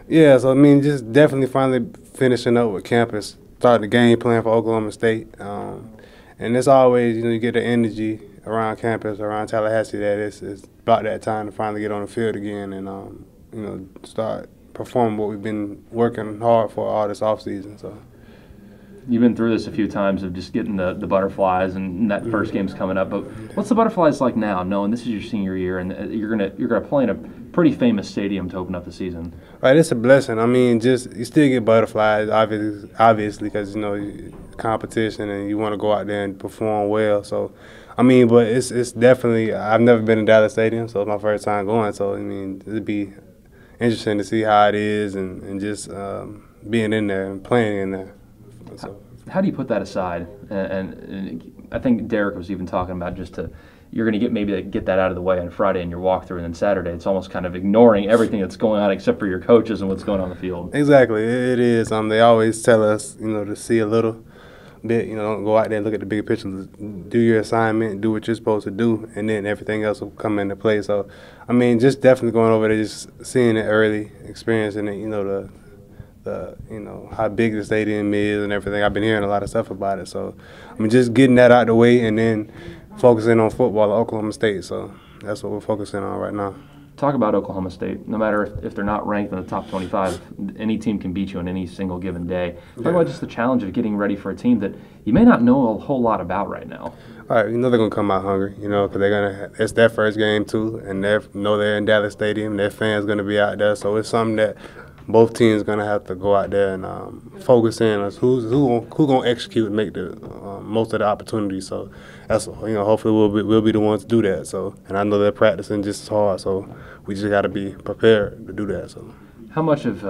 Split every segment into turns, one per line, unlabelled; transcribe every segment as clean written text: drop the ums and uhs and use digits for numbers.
Yeah, so I mean, just definitely finally finishing up with campus, starting the game plan for Oklahoma State, and it's always you get the energy around campus, around Tallahassee that it's about that time to finally get on the field again and start performing what we've been working hard for all this off season. So.
You've been through this a few times of just getting the butterflies, and that first game's coming up. But what's the butterflies like now, knowing this is your senior year and you're gonna play in a pretty famous stadium to open up the season?
Right, it's a blessing. I mean, just you still get butterflies, obviously, because competition and you want to go out there and perform well. So, I mean, but it's definitely. I've never been in Dallas Stadium, so it's my first time going. So, I mean, it'd be interesting to see how it is and just being in there and playing in there. So.
How do you put that aside? And I think Derek was even talking about you're going to get that out of the way on Friday in your walkthrough, and then Saturday it's almost kind of ignoring everything that's going on except for your coaches and what's going on the field.
Exactly, it is. They always tell us, to see a little bit. Don't go out there and look at the bigger picture. Do your assignment, do what you're supposed to do, and then everything else will come into play. So, I mean, just definitely going over there, just seeing it early, experiencing it. How big the stadium is and everything. I've been hearing a lot of stuff about it. So, I mean, just getting that out the way and then focusing on football at Oklahoma State. So that's what we're focusing on right now.
Talk about Oklahoma State. No matter if they're not ranked in the top 25, any team can beat you on any single given day. Talk about just the challenge of getting ready for a team that you may not know a whole lot about right now.
All right, they're going to come out hungry, because it's their first game too, and they're in Dallas Stadium. Their fans going to be out there. So it's something that both teams going to have to go out there and focus in on who's going to execute and make the most of the opportunities. So that's hopefully we'll be the ones to do that. So, and I know they're practicing just as hard. So we just got to be prepared to do that. So.
How much of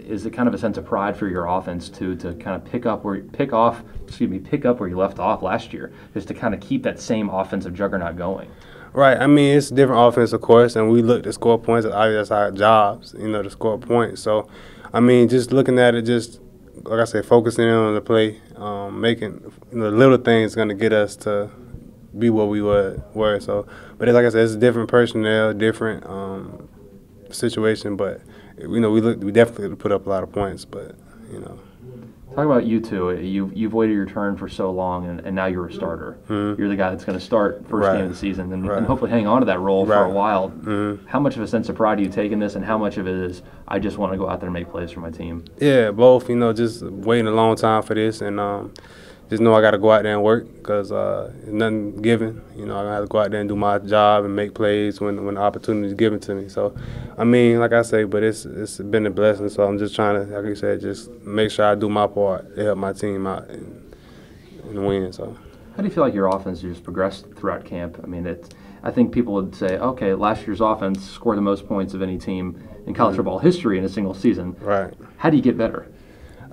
is it kind of a sense of pride for your offense to kind of pick up where you left off last year, just to kind of keep that same offensive juggernaut going?
Right. I mean, it's a different offense, of course, and we look to score points. That's our jobs, to score points. So, I mean, just looking at it, just like I said, focusing on the play, making the little things going to get us to be what we were. So, but like I said, it's a different personnel, different situation. But we definitely put up a lot of points. But
Talk about you two. You've waited your turn for so long, and now you're a starter.
Mm-hmm.
You're the guy that's going to start first game of the season and hopefully hang on to that role for a while.
Mm-hmm.
How much of a sense of pride do you take in this, and how much of it is, I just want to go out there and make plays for my team?
Yeah, both. Just waiting a long time for this, and just know I got to go out there and work because nothing given. I got to go out there and do my job and make plays when the opportunity is given to me. So, I mean, like I say, but it's been a blessing. So I'm just trying to, like you said, just make sure I do my part to help my team out and win. So.
How do you feel like your offense just progressed throughout camp? I mean, I think people would say, okay, last year's offense scored the most points of any team in college football history in a single season.
Right.
How do you get better?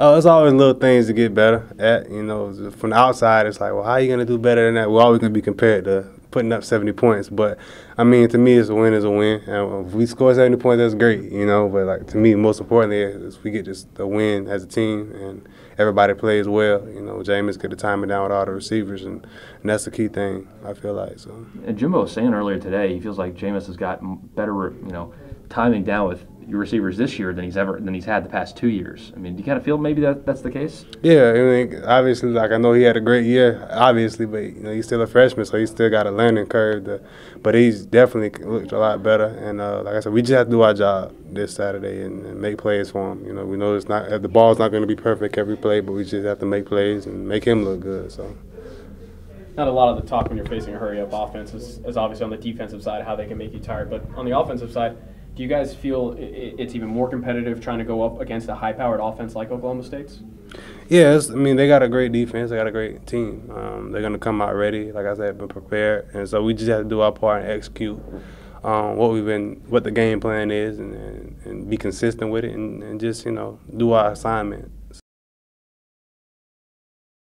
Oh, it's always little things to get better at. From the outside, it's like, well, how are you going to do better than that? We're always going to be compared to putting up 70 points. But, I mean, to me, it's a win is a win. And if we score 70 points, that's great, But, like, to me, most importantly is we get the win as a team and everybody plays well. Jameis get the timing down with all the receivers, and that's the key thing, I feel like. So.
And Jimbo was saying earlier today, he feels like Jameis has gotten better, timing down with your receivers this year than he's had the past 2 years. I mean, do you kind of feel maybe that's the case?
Yeah, I mean, obviously, like I know he had a great year, obviously, but he's still a freshman, so he's still got a learning curve. But he's definitely looked a lot better. And like I said, we just have to do our job this Saturday and make plays for him. We know the ball's not going to be perfect every play, but we just have to make plays and make him look good. So.
Not a lot of the talk when you're facing a hurry-up offense is obviously on the defensive side, how they can make you tired. But on the offensive side, do you guys feel it's even more competitive trying to go up against a high-powered offense like Oklahoma State's?
Yeah, they got a great defense. They got a great team. They're going to come out ready, like I said, been prepared. And so we just have to do our part and execute what the game plan is and be consistent with it and just, do our assignment.